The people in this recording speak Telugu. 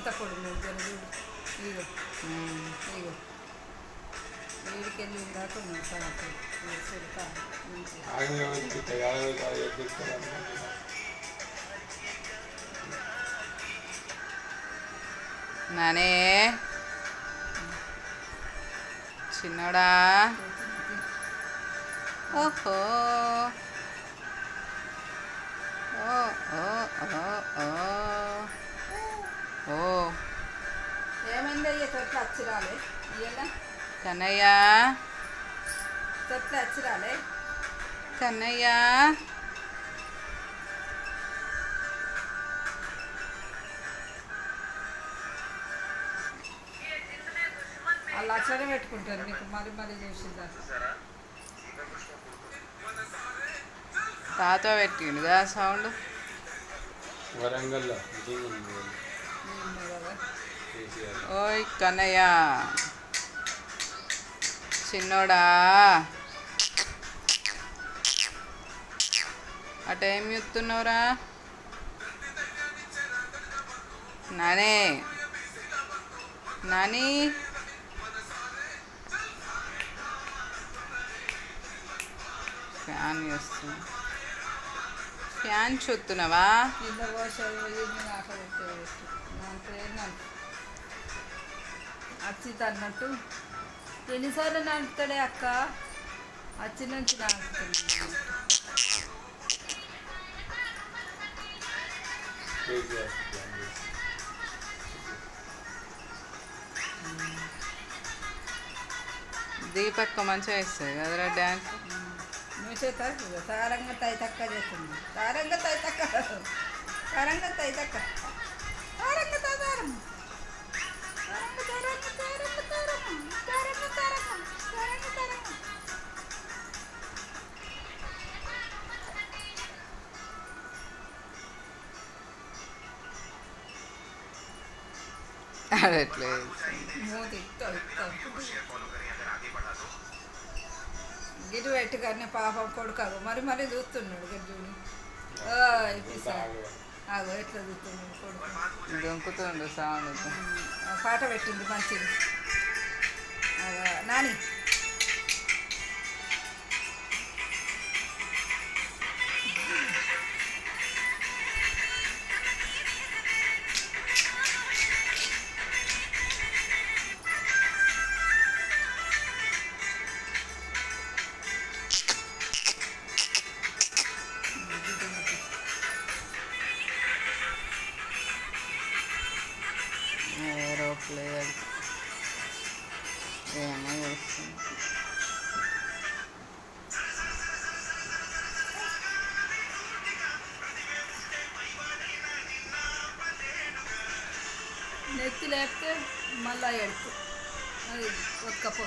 ఎంత పొడుగు ఇగో ఇగో వేడికెళ్ళి దాకా ఉన్నాడు సార్ నానే చిన్నోడా ఓహో ఓ ఓ ఓ ఓ ఓ ఏమైంది అయ్యా తొట్లు అచ్చిరాలే ఇయ్యలా కన్నయ్య తొట్లు అచ్చిరాలే కన్నయ్య వాళ్ళు అట్లనే పెట్టుకుంటారు నీకు మరి మరి చూసిందా తాత పెట్టిండుగా సౌండ్ వరంగల్లో ఓయ్ కన్నయ్య చిన్నోడా అటేం చూస్తున్నావురా నానే నాని ఫ్యాన్ చేస్తున్నా ఫ్యాన్ చూస్తున్నావా కింద పోసేది అచ్చిత అన్నట్టు ఎన్నిసార్లు నడుపుతాడే అక్క అచ్చి నుంచి నడుపుతుంది దీపక్క మంచిగా వేస్తుంది కదరా డ్యాన్స్ నువ్వు చేత తారంగా తైతక్క చేస్తుంది తారంగా తైతక్క తారంగా తైతక్క తారంగా తారం అడట్లేదు గిరి పెట్టు కానీ పాపం కొడుకు మరి మరి చూస్తున్నాడు గడ్జుని ఆగో ఎట్లా చూస్తున్నాడు కొడుకు దొంకుతుండు సౌండ్ పాట పెట్టింది మంచిది నాని ప్లేయర్ ఏమో చేస్తుంది నెత్తి లేపితే మళ్ళీ ఎడుపు అది ఒక్కపో